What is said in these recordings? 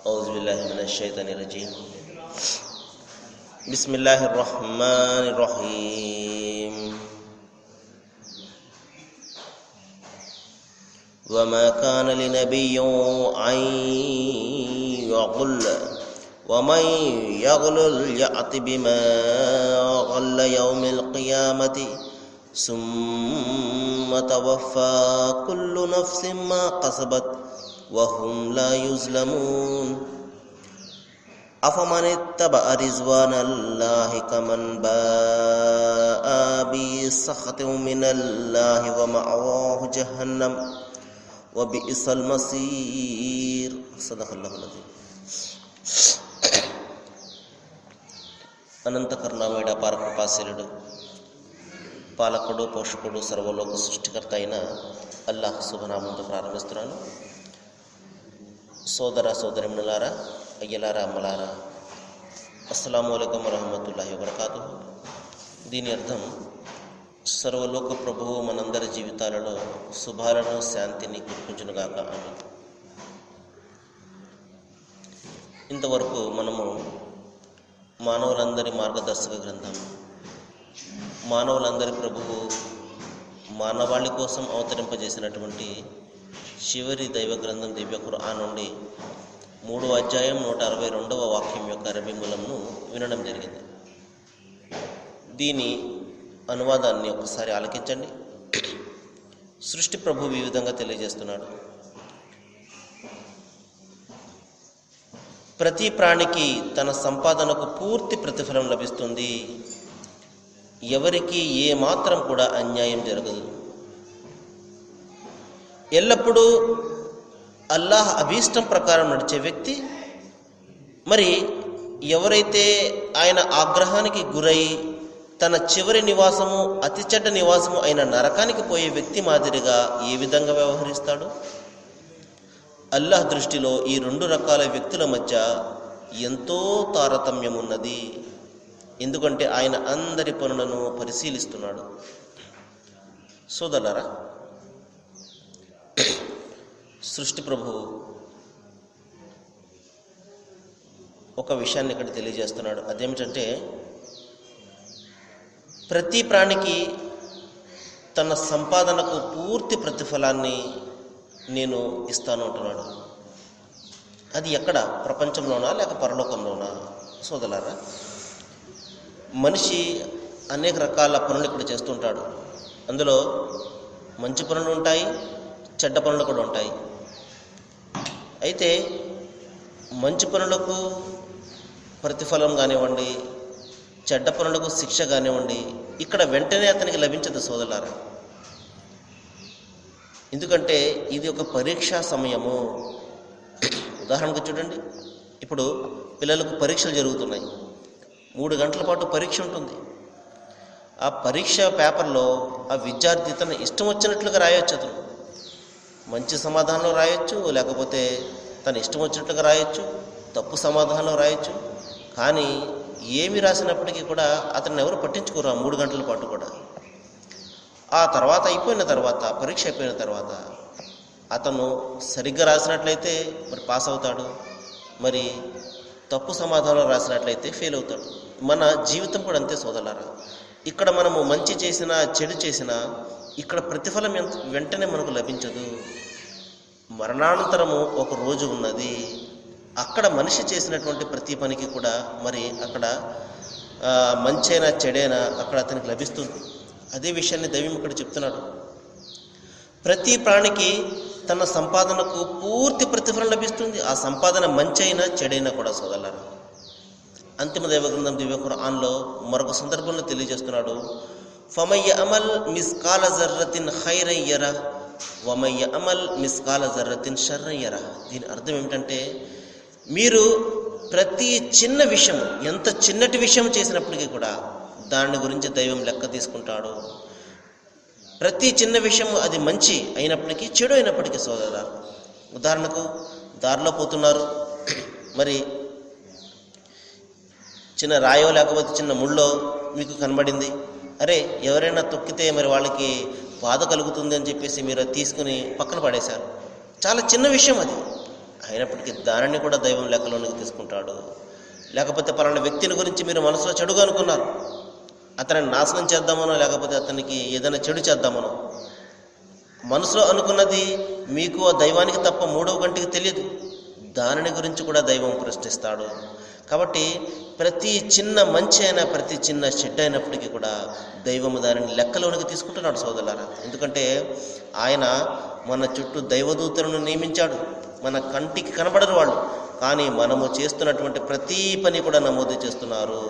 औज़ुबिल्लाहि मिनश्शैतानिर्रजीम। बिस्मिल्लाहिर्रहमानिर्रहीम। वमा कान लिनबिय्यिन अन यग़ुल्ल वमन यग़्लुल यअति बिमा ग़ल्ल यौमिल क़ियामति सुम्मा तुवफ़्फ़ा कुल्लु नफ़्सिन मा कसबत वहुम ला युज़्लमून। अफ़मन इत्तबअ रिज़्वानल्लाहि कमन बाअ बिसख़तिन मिनल्लाहि व मअवाहु जहन्नम व बिइसल मसीर। सदक़ल्लाहुल अज़ीम। అనంత కరుణామయుడు అపార కృపాశీలుడు పాలకుడు పోషకుడు సర్వలోక సృష్టికర్త అయిన అల్లాహ్ శుభనామంతో ప్రారంభిస్తున్నాను. సోదర సోదరిమణులారా, అయ్యలారా, అమ్మలారా, అస్సలాము అలైకుం వరహమతుల్లాహి వబరకాతుహు. దీని అర్థం, సర్వలోక ప్రభువు మనందరి జీవితాలలో శుభాలను శాంతిని కురిపించునుగాక. ఆమీన్. ఇంతవరకు మనము మానవులందరి మార్గదర్శక గ్రంథం, మానవులందరి ప్రభువు మానవాళి కోసం అవతరింపజేసినటువంటి చివరి దైవ గ్రంథం దివ్య ఖురాన్ నుండి 3వ అధ్యాయం 162వ వాక్యం యొక్క అరబీ మూలంను వినడం జరిగింది. దీని అనువాదాన్ని ఒకసారి ఆలకించండి. సృష్టి ప్రభువు ఈ విధంగా తెలియజేస్తున్నాడు: ప్రతి ప్రాణికి తన సంపాదనకు పూర్తి ప్రతిఫలం లభిస్తుంది. ఎవరికి ఏ మాత్రం కూడా అన్యాయం జరగదు. ఎల్లప్పుడూ అల్లాహ్ అభీష్టం ప్రకారం నడిచే వ్యక్తి, మరి ఎవరైతే ఆయన ఆగ్రహానికి గురై తన చివరి నివాసము అతి చెడ్డ నివాసము అయిన నరకానికి పోయే వ్యక్తి మాదిరిగా ఏ విధంగా వ్యవహరిస్తాడు? అల్లాహ్ దృష్టిలో ఈ 2 రకాల వ్యక్తుల మధ్య ఎంతో తారతమ్యం ఉన్నది. ఎందుకంటే ఆయన అందరి పనులను పరిశీలిస్తున్నాడు. సోదరులారా, సృష్టి ప్రభు ఒక విషయాన్ని ఇక్కడ తెలియజేస్తున్నాడు. అదేమిటంటే, ప్రతి ప్రాణికి తన సంపాదనకు పూర్తి ప్రతిఫలాన్ని నేను ఇస్తాను అంటున్నాడు. అది ఎక్కడ? ప్రపంచంలోనా లేక పరలోకంలోనా? సోదరులారా, మనిషి అనేక రకాల పనులు ఇక్కడ చేస్తుంటాడు. అందులో మంచి పనులు ఉంటాయి, చెడ్డ పనులు కూడా ఉంటాయి. అయితే మంచి పనులకు ప్రతిఫలం కానివ్వండి, చెడ్డ పనులకు శిక్ష కానివ్వండి, ఇక్కడ వెంటనే అతనికి లభించదు సోదరులారా. ఎందుకంటే ఇది ఒక పరీక్షా సమయము. ఉదాహరణకు చూడండి, ఇప్పుడు పిల్లలకు పరీక్షలు జరుగుతున్నాయి. 3 గంటల పాటు పరీక్ష ఉంటుంది. ఆ పరీక్ష పేపర్లో ఆ విద్యార్థి తన ఇష్టం వచ్చినట్లుగా రాయొచ్చు. అతను మంచి సమాధానం రాయొచ్చు, లేకపోతే తన ఇష్టం వచ్చినట్లుగా రాయొచ్చు, తప్పు సమాధానం రాయొచ్చు. కానీ ఏమి రాసినప్పటికీ కూడా అతన్ని ఎవరు పట్టించుకోరు ఆ 3 గంటల పాటు కూడా. ఆ తర్వాత పరీక్ష అయిపోయిన తర్వాత అతను సరిగ్గా రాసినట్లయితే మరి పాస్ అవుతాడు, మరి తప్పు సమాధానం రాసినట్లయితే ఫెయిల్ అవుతాడు. మన జీవితం కూడా అంతే సోదరులారా. ఇక్కడ మనము మంచి చేసినా చెడు చేసినా ఇక్కడ ప్రతిఫలం వెంటనే మనకు లభించదు. మరణానంతరము ఒక రోజు ఉన్నది. అక్కడ మనిషి చేసినటువంటి ప్రతి పనికి కూడా మరి అక్కడ మంచైనా చెడైనా అక్కడ అతనికి లభిస్తుంది. అదే విషయాన్ని దైవం ఇక్కడ చెప్తున్నాడు. ప్రతి ప్రాణికి తన సంపాదనకు పూర్తి ప్రతిఫలం లభిస్తుంది. ఆ సంపాదన మంచైనా చెడైనా కూడా సోదరులారా. అంతిమ దైవ గ్రంథం దివ్య ఖురాన్లో మరొక సందర్భంలో తెలియజేస్తున్నాడు: ఫమన్ యఅమల్ మిస్కాల జర్రతిన్ ఖైరన్ యరహ్ వమన్ యఅమల్ మిస్కాల జర్రతిన్ షర్రన్ యరహ్. దీని అర్థం ఏమిటంటే, మీరు ప్రతి చిన్న విషయం, ఎంత చిన్నటి విషయం చేసినప్పటికీ కూడా దాని గురించి దైవం లెక్క తీసుకుంటాడు. ప్రతి చిన్న విషయం అది మంచి అయినప్పటికీ చెడు అయినప్పటికీ సోదరులా. ఉదాహరణకు దారిలో పోతున్నారు, మరి చిన్న రాయో లేకపోతే చిన్న ముళ్ళో మీకు కనబడింది. అరే, ఎవరైనా తొక్కితే మరి వాళ్ళకి బాధ కలుగుతుంది అని చెప్పేసి మీరు తీసుకుని పక్కన పడేశారు. చాలా చిన్న విషయం అది. అయినప్పటికీ దానిని కూడా దైవం లెక్కలోనికి తీసుకుంటాడు. లేకపోతే పలానా వ్యక్తిని గురించి మీరు మనసులో చెడుగా అనుకున్నారు, అతనిని నాశనం చేద్దామనో లేకపోతే అతనికి ఏదైనా చెడు చేద్దామనో మనసులో అనుకున్నది మీకు ఆ దైవానికి తప్ప మూడవ కంటికి తెలియదు. దానిని గురించి కూడా దైవం ప్రశ్నిస్తాడు. కాబట్టి ప్రతి చిన్న మంచి అయినా ప్రతి చిన్న చెడ్డ అయినప్పటికీ కూడా దైవము దానిని లెక్కలోనికి తీసుకుంటున్నాడు సోదరులారా. ఎందుకంటే ఆయన మన చుట్టూ దైవదూతలను నియమించాడు. మన కంటికి కనబడరు వాళ్ళు, కానీ మనము చేస్తున్నటువంటి ప్రతి పని కూడా నమోదు చేస్తున్నారు.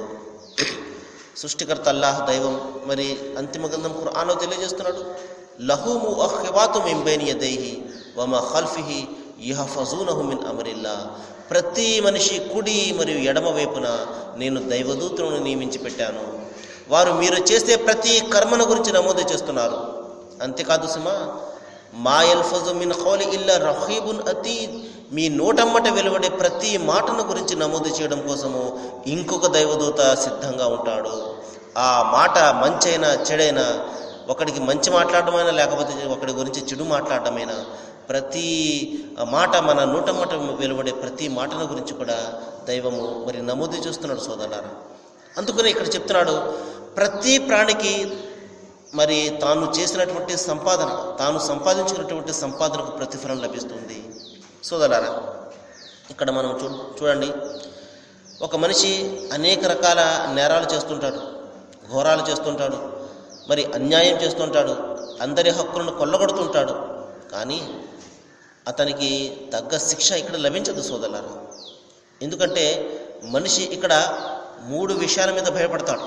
సృష్టికర్త అల్లాహ్ దైవం మరి అంతిమ గ్రంథం ఖురాన్లో తెలియజేస్తున్నాడు, లహు ముఅఖివాతు మిన్ బైని యదైహి వమా ఖల్ఫిహి యహ్ఫజూనహు మిన్ అమ్రిల్లాహ్. ప్రతి మనిషి కుడి మరియు ఎడమ వైపున నేను దైవదూతలను నియమించి పెట్టాను. వారు మీరు చేసే ప్రతి కర్మను గురించి నమోదు చేస్తున్నారు. అంతేకాదు సుమా, మా యల్ఫజు మిన్ ఖౌలి ఇల్లా రఖీబున్ అతీద్. మీ నోటమ్మట వెలువడే ప్రతి మాటను గురించి నమోదు చేయడం కోసము ఇంకొక దైవదూత సిద్ధంగా ఉంటాడు. ఆ మాట మంచైనా చెడైనా, ఒకడికి మంచి మాట్లాడమైనా లేకపోతే ఒకడి గురించి చెడు మాట్లాడమైనా, ప్రతి మాట మన నోటమ్మట వెలువడే ప్రతి మాటను గురించి కూడా దైవము మరి నమోదు చేస్తున్నాడు సోదరులారా. అందుకనే ఇక్కడ చెప్తున్నాడు, ప్రతి ప్రాణికి మరి తాను చేసినటువంటి సంపాదన, తాను సంపాదించుకున్నటువంటి సంపాదనకు ప్రతిఫలం లభిస్తుంది సోదరులారా. ఇక్కడ మనం చూడండి, ఒక మనిషి అనేక రకాల నేరాలు చేస్తుంటాడు, ఘోరాలు చేస్తుంటాడు, మరి అన్యాయం చేస్తుంటాడు, అందరి హక్కులను కొల్లగొడుతుంటాడు. కానీ అతనికి తగ్గ శిక్ష ఇక్కడ లభించదు సోదరులారా. ఎందుకంటే మనిషి ఇక్కడ 3 విషయాల మీద భయపడతాడు.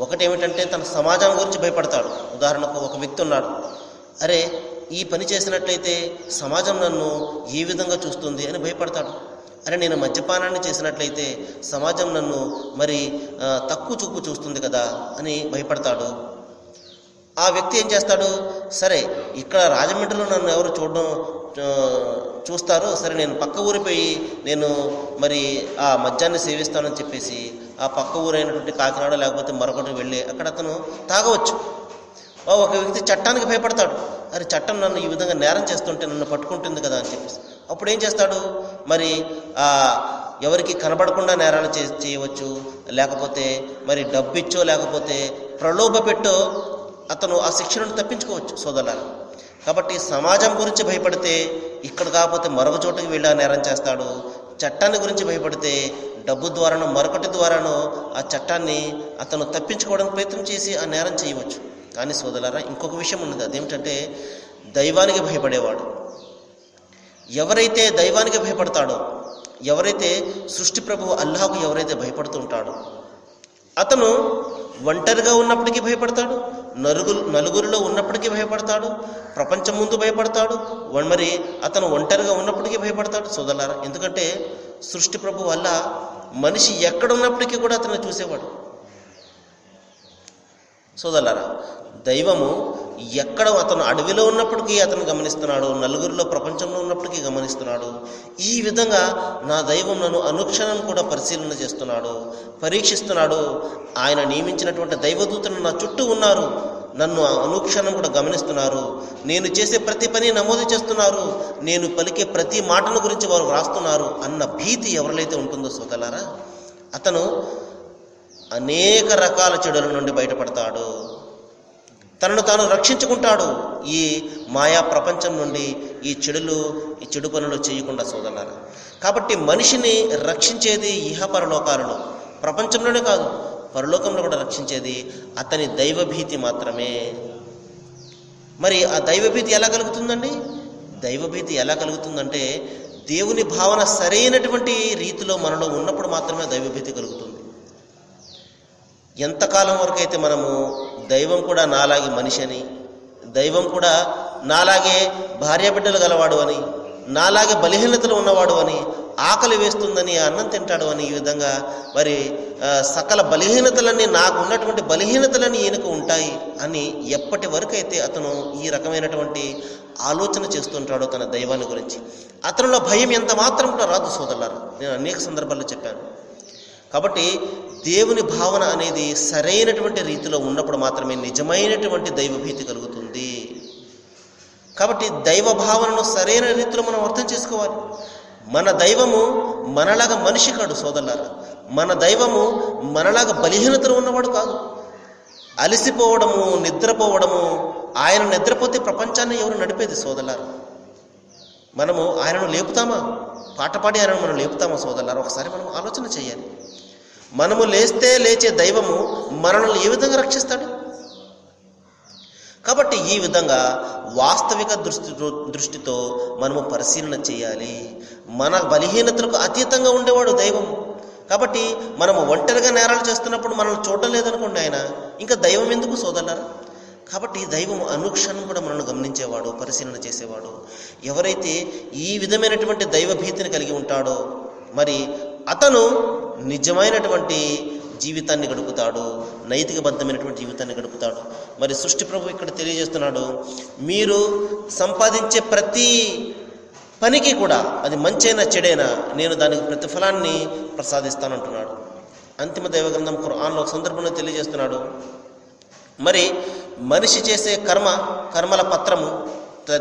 ఒకటి ఏమిటంటే తన సమాజం గురించి భయపడతాడు. ఉదాహరణకు ఒక వ్యక్తి ఉన్నాడు, అరే ఈ పని చేసినట్లయితే సమాజం నన్ను ఏ విధంగా చూస్తుంది అని భయపడతాడు. అరే నేను మద్యపానాన్ని చేసినట్లయితే సమాజం నన్ను మరి తక్కువ చూపు చూస్తుంది కదా అని భయపడతాడు. ఆ వ్యక్తి ఏం చేస్తాడు, సరే ఇక్కడ రాజమండ్రిలో నన్ను ఎవరు చూస్తారు, సరే నేను పక్క ఊరిపోయి నేను మరి ఆ మద్యాన్ని సేవిస్తానని చెప్పేసి ఆ పక్క ఊరైనటువంటి కాకినాడ లేకపోతే మరొకటి వెళ్ళి అక్కడ అతను తాగవచ్చు. ఒక వ్యక్తి చట్టానికి భయపడతాడు, అరే చట్టం నన్ను ఈ విధంగా నేరం చేస్తుంటే నన్ను పట్టుకుంటుంది కదా అని చెప్పేసి అప్పుడు ఏం చేస్తాడు, మరి ఎవరికి కనబడకుండా నేరాలు చేయవచ్చు, లేకపోతే మరి డబ్బిచ్చో లేకపోతే ప్రలోభ పెట్టో అతను ఆ శిక్షను తప్పించుకోవచ్చు సోదరులారా. కాబట్టి సమాజం గురించి భయపడితే ఇక్కడ కాకపోతే మరొక చోటుకి వెళ్ళి నేరం చేస్తాడు. చట్టాన్ని గురించి భయపడితే డబ్బు ద్వారానో మరొకటి ద్వారానో ఆ చట్టాన్ని అతను తప్పించుకోవడానికి ప్రయత్నం చేసి ఆ నేరం చేయవచ్చు. కానీ సోదరులారా ఇంకొక విషయం ఉన్నది, అదేమిటంటే దైవానికి భయపడేవాడు, ఎవరైతే దైవానికి భయపడతాడో, ఎవరైతే సృష్టి ప్రభువు అల్లాహకు ఎవరైతే భయపడుతూ ఉంటాడో అతను ఒంటరిగా ఉన్నప్పటికీ భయపడతాడు, నలుగురిలో ఉన్నప్పటికీ భయపడతాడు, ప్రపంచం ముందు భయపడతాడు, మరి అతను ఒంటరిగా ఉన్నప్పటికీ భయపడతాడు సోదరులారా. ఎందుకంటే సృష్టి ప్రభువు వల్ల మనిషి ఎక్కడున్నప్పటికీ కూడా అతను చూసేవాడు సోదరులారా. దైవము ఎక్కడ అతను అడవిలో ఉన్నప్పటికీ అతను గమనిస్తున్నాడు, నలుగురిలో ప్రపంచంలో ఉన్నప్పటికీ గమనిస్తున్నాడు. ఈ విధంగా నా దైవం నన్ను అనుక్షణం కూడా పరిశీలన చేస్తున్నాడు, పరీక్షిస్తున్నాడు. ఆయన నియమించినటువంటి దైవదూతలు నా చుట్టూ ఉన్నారు, నన్ను అనుక్షణం కూడా గమనిస్తున్నారు, నేను చేసే ప్రతి పని నమోదు చేస్తున్నారు, నేను పలికే ప్రతి మాటను గురించి వారు వ్రాస్తున్నారు అన్న భీతి ఎవరికైతే ఉంటుందో సోదరులారా, అతను అనేక రకాల చెడుల నుండి బయటపడతాడు, తనను తాను రక్షించుకుంటాడు ఈ మాయా ప్రపంచం నుండి, ఈ చెడు పనులు చేయకుండా సోదరులారా. కాబట్టి మనిషిని రక్షించేది ఇహపరలోకాలలో, ప్రపంచంలోనే కాదు పరలోకంలో కూడా రక్షించేది అతని దైవభీతి మాత్రమే. మరి ఆ దైవభీతి ఎలా కలుగుతుందండి? దైవభీతి ఎలా కలుగుతుందంటే దేవుని భావన సరైనటువంటి రీతిలో మనలో ఉన్నప్పుడు మాత్రమే దైవభీతి కలుగుతుంది. ఎంతకాలం వరకు అయితే మనము దైవం కూడా నాలాగే మనిషి అని, దైవం కూడా నాలాగే భార్యాబిడ్డలు గలవాడు అని, నాలాగే బలహీనతలు ఉన్నవాడు అని, ఆకలి వేస్తుందని అన్నం తింటాడు అని, ఈ విధంగా మరి సకల బలహీనతలన్నీ నాకు ఉన్నటువంటి బలహీనతలన్నీ ఈయనకు ఉంటాయి అని ఎప్పటి వరకు అయితే అతను ఈ రకమైనటువంటి ఆలోచన చేస్తుంటాడో తన దైవాన్ని గురించి, అతనిలో భయం ఎంత మాత్రం కూడా రాదు సోదరులారా. నేను అనేక సందర్భాల్లో చెప్పాను. కాబట్టి దేవుని భావన అనేది సరైనటువంటి రీతిలో ఉన్నప్పుడు మాత్రమే నిజమైనటువంటి దైవభీతి కలుగుతుంది. కాబట్టి దైవ భావనను సరైన రీతిలో మనం అర్థం చేసుకోవాలి. మన దైవము మనలాగా మనిషి కాడు సోదరులారా. మన దైవము మనలాగా బలహీనతలు ఉన్నవాడు కాదు. అలసిపోవడము, నిద్రపోవడము, ఆయన నిద్రపోతే ప్రపంచాన్ని ఎవరు నడిపేది సోదరులారా? మనము ఆయనను లేపుతామా? పాట పాడి ఆయనను మనం లేపుతామా సోదరులారా? ఒకసారి మనం ఆలోచన చేయాలి. మనము లేస్తే లేచే దైవము మనల్ని ఏ విధంగా రక్షిస్తాడు? కాబట్టి ఈ విధంగా వాస్తవిక దృష్టితో మనము పరిశీలన చేయాలి. మన బలహీనతలకు అతీతంగా ఉండేవాడు దైవం. కాబట్టి మనము ఒంటరిగా నేరాలు చేస్తున్నప్పుడు మనల్ని చూడడం లేదనుకోండి ఆయన, ఇంకా దైవం ఎందుకు సోదరులారా? కాబట్టి దైవం అనుక్షణం కూడా మనల్ని గమనించేవాడు, పరిశీలన చేసేవాడు. ఎవరైతే ఈ విధమైనటువంటి దైవ భీతిని కలిగి ఉంటాడో మరి అతను నిజమైనటువంటి జీవితాన్ని గడుపుతాడు, నైతికబద్ధమైనటువంటి జీవితాన్ని గడుపుతాడు. మరి సృష్టి ప్రభు ఇక్కడ తెలియజేస్తున్నాడు, మీరు సంపాదించే ప్రతి పనికి కూడా అది మంచైనా చెడైనా నేను దానికి ప్రతిఫలాన్ని ప్రసాదిస్తానంటున్నాడు. అంతిమ దైవ గ్రంథం ఖురాన్లో ఒక సందర్భంలో తెలియజేస్తున్నాడు, మరి మనిషి చేసే కర్మల పత్రము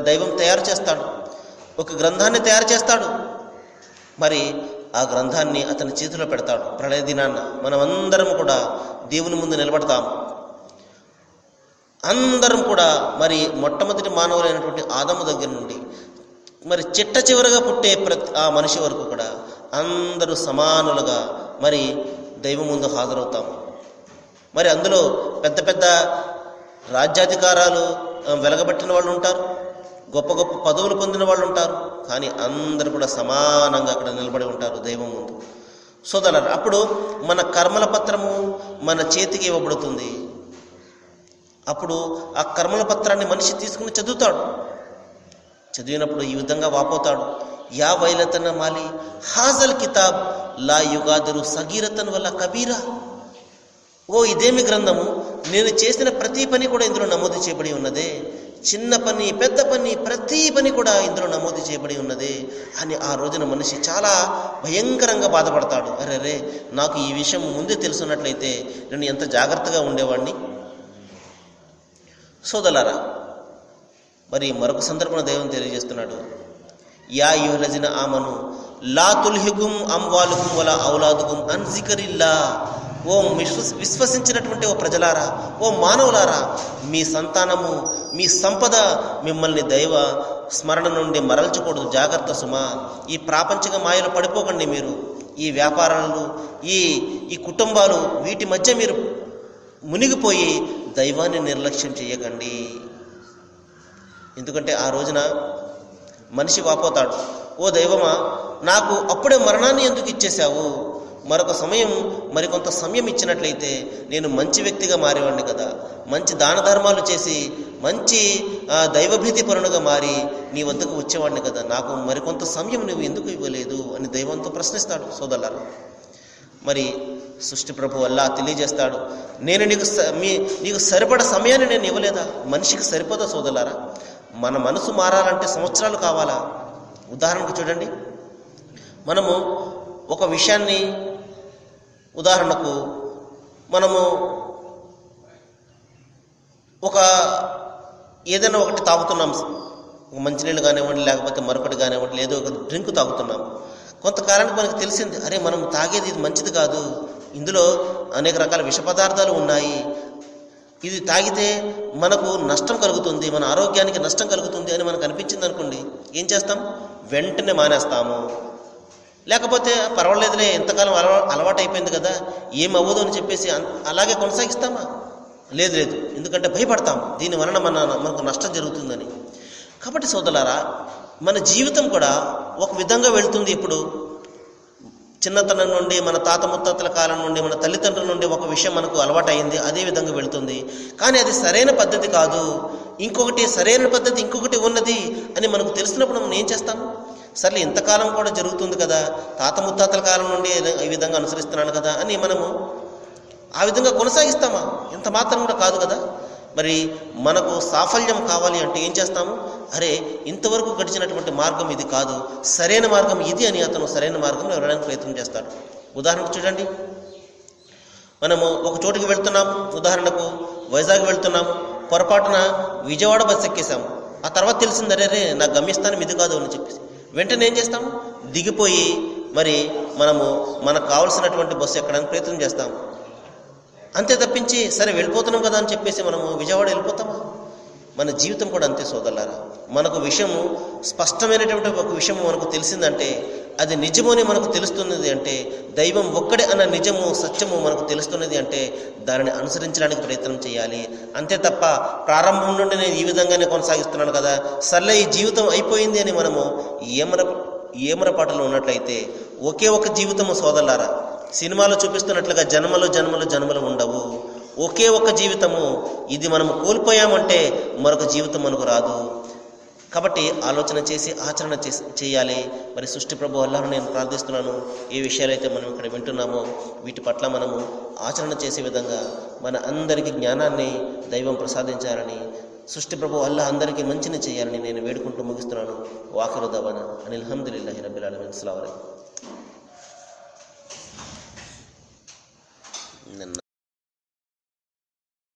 దైవం తయారు చేస్తాడు. ఒక గ్రంథాన్ని తయారు చేస్తాడు. మరి ఆ గ్రంథాన్ని అతని చేతిలో పెడతాడు. ప్రళయ దినాన్న మనమందరం కూడా దేవుని ముందు నిలబడతాము. అందరం కూడా మరి మొట్టమొదటి మానవులైనటువంటి ఆదము దగ్గర నుండి మరి చిట్ట చివరగా పుట్టే ఆ మనిషి వరకు కూడా అందరూ సమానులుగా మరి దైవం ముందు హాజరవుతాము. మరి అందులో పెద్ద పెద్ద రాజ్యాధికారాలు వెలగబెట్టిన వాళ్ళు ఉంటారు, గొప్ప గొప్ప పదవులు పొందిన వాళ్ళు ఉంటారు. కానీ అందరూ కూడా సమానంగా అక్కడ నిలబడి ఉంటారు దైవం ముందు. సోదరులారా, అప్పుడు మన కర్మల పత్రము మన చేతికి ఇవ్వబడుతుంది. అప్పుడు ఆ కర్మల పత్రాన్ని మనిషి తీసుకుని చదువుతాడు. చదివినప్పుడు ఈ విధంగా వాపోతాడు, యా వైలతన మాలి హాజల్ కితాబ్ లా యుగాదరు సగీరతన్ వల్ల కబీరా. ఓ ఇదేమి గ్రంథము, నేను చేసిన ప్రతి పని కూడా ఇందులో నమోదు చేయబడి ఉన్నదే, చిన్న పని పెద్ద పని ప్రతి పని కూడా ఇందులో నమోదు చేయబడి ఉన్నదే అని ఆ రోజున మనిషి చాలా భయంకరంగా బాధపడతాడు. అరే నాకు ఈ విషయం ముందే తెలుసున్నట్లయితే నేను ఎంత జాగ్రత్తగా ఉండేవాడిని. సోదరులారా, మరి మరొక సందర్భంలో దైవం తెలియజేస్తున్నాడు, యా యుహలజిన ఆమను లా తుల్హికుం అమ్వాలుకుం వలా ఔలాదుకుం అన్ జికరిల్లా. ఓ విశ్వసించినటువంటి ఓ ప్రజలారా, ఓ మానవులారా, మీ సంతానము మీ సంపద మిమ్మల్ని దైవ స్మరణ నుండి మరల్చకూడదు. జాగ్రత్త సుమా. ఈ ప్రాపంచిక మాయలు పడిపోకండి. మీరు ఈ వ్యాపారాలు ఈ కుటుంబాలు వీటి మధ్య మీరు మునిగిపోయి దైవాన్ని నిర్లక్ష్యం చేయకండి. ఎందుకంటే ఆ రోజున మనిషి వాపోతాడు, ఓ దైవమా, నాకు అప్పుడే మరణాన్ని ఎందుకు ఇచ్చేశావు? మరికొంత సమయం ఇచ్చినట్లయితే నేను మంచి వ్యక్తిగా మారేవాడిని కదా, మంచి దాన ధర్మాలు చేసి మంచి దైవభీతి పరునుగా మారి నీ వద్దకు వచ్చేవాడిని కదా, నాకు మరికొంత సమయం నువ్వు ఎందుకు ఇవ్వలేదు అని దైవంతో ప్రశ్నిస్తాడు. సోదరులారా, మరి సృష్టి ప్రభు అల్లా తెలియజేస్తాడు, నేను నీకు సరిపడ సమయాన్ని నేను ఇవ్వలేదా? మనిషికి సరిపోదా సోదరులారా? మన మనసు మారాలంటే సంవత్సరాలు కావాలా? ఉదాహరణకు చూడండి, మనము ఒక విషయాన్ని ఉదాహరణకు మనము ఏదైనా ఒకటి తాగుతున్నాం, మంచినీళ్ళు కానివ్వండి లేకపోతే మరొకటి కానివ్వండి, ఏదో ఒక డ్రింక్ తాగుతున్నాం. కొంతకాలానికి మనకు తెలిసింది, అరే మనం తాగేది ఇది మంచిది కాదు, ఇందులో అనేక రకాల విష పదార్థాలు ఉన్నాయి, ఇది తాగితే మనకు నష్టం కలుగుతుంది, మన ఆరోగ్యానికి నష్టం కలుగుతుంది అని మనకు అనిపించింది అనుకోండి, ఏం చేస్తాం? వెంటనే మానేస్తాము. లేకపోతే పర్వాలేదులే, ఎంతకాలం అలవాటు అయిపోయింది కదా, ఏమవ్వదు అని చెప్పేసి అలాగే కొనసాగిస్తామా? లేదు, ఎందుకంటే భయపడతాం, దీని వలన మనకు నష్టం జరుగుతుందని. కాబట్టి సోదరులారా, మన జీవితం కూడా ఒక విధంగా వెళ్తుంది. ఇప్పుడు చిన్నతనం నుండి మన తాత ముత్తాతల కాలం నుండి మన తల్లిదండ్రుల నుండి ఒక విషయం మనకు అలవాటు అయింది, అదే విధంగా వెళ్తుంది. కానీ అది సరైన పద్ధతి కాదు, సరైన పద్ధతి ఇంకొకటి ఉన్నది అని మనకు తెలిసినప్పుడు మనం ఏం చేస్తాము? సర్లే, ఇంతకాలం కూడా జరుగుతుంది కదా, తాత ముత్తాతల కాలం నుండి ఈ విధంగా అనుసరిస్తున్నాను కదా అని మనము ఆ విధంగా కొనసాగిస్తామా? ఇంత మాత్రం కూడా కాదు కదా. మరి మనకు సాఫల్యం కావాలి అంటే ఏం చేస్తాము? అరే, ఇంతవరకు గడిచినటువంటి మార్గం ఇది కాదు, సరైన మార్గం ఇది అని అతను సరైన మార్గంలో వెళ్ళడానికి ప్రయత్నం చేస్తాడు. ఉదాహరణకు చూడండి, మనము ఒక చోటుకి వెళ్తున్నాము, ఉదాహరణకు వైజాగ్ వెళ్తున్నాము, పొరపాటున విజయవాడ బస్సు ఎక్కేసాము. ఆ తర్వాత తెలిసింది, అరే నా గమ్యస్థానం ఇది కాదు అని చెప్పేసి వెంటనే ఏం చేస్తాము, దిగిపోయి మరి మనకు కావాల్సినటువంటి బస్సు ఎక్కడానికి ప్రయత్నం చేస్తాం. అంతే తప్పించి సరే వెళ్ళిపోతున్నాం కదా అని చెప్పేసి మనము విజయవాడ వెళ్ళిపోతామా? మన జీవితం కూడా అంతే సోదరులారా. మనకు విషయము స్పష్టమైనటువంటి ఒక విషయం మనకు తెలిసిందంటే, అది నిజమని మనకు తెలుస్తున్నది అంటే, దైవం ఒక్కడే అన్న నిజము సత్యము మనకు తెలుస్తున్నది అంటే దానిని అనుసరించడానికి ప్రయత్నం చేయాలి. అంతే తప్ప ప్రారంభం నుండి నేను ఈ విధంగానే కొనసాగిస్తున్నాను కదా, సర్లే ఈ జీవితం అయిపోయింది అని మనము ఏమరపాటలో ఉన్నట్లయితే ఒకే ఒక జీవితము సోదరులారా. సినిమాలో చూపిస్తున్నట్లుగా జన్మలు ఉండవు. ఒకే ఒక జీవితము. ఇది మనము కోల్పోయామంటే మరొక జీవితం మనకు రాదు. కాబట్టి ఆలోచన చేసి ఆచరణ చేయాలి. మరి సృష్టి ప్రభు అల్లాహ్ను నేను ప్రార్థిస్తున్నాను, ఏ విషయాలైతే మనం ఇక్కడ వింటున్నామో వీటి పట్ల మనము ఆచరణ చేసే విధంగా మన అందరికీ జ్ఞానాన్ని దైవం ప్రసాదించాలని, సృష్టి ప్రభు అల్లాహ్ అందరికీ మంచిని చేయాలని నేను వేడుకుంటూ ముగిస్తున్నాను. వాఖిరు దవానా అనిల్ హమ్దులిల్లాహి రబ్బిల్ ఆలమీన్. అస్సలాము అలైకుం.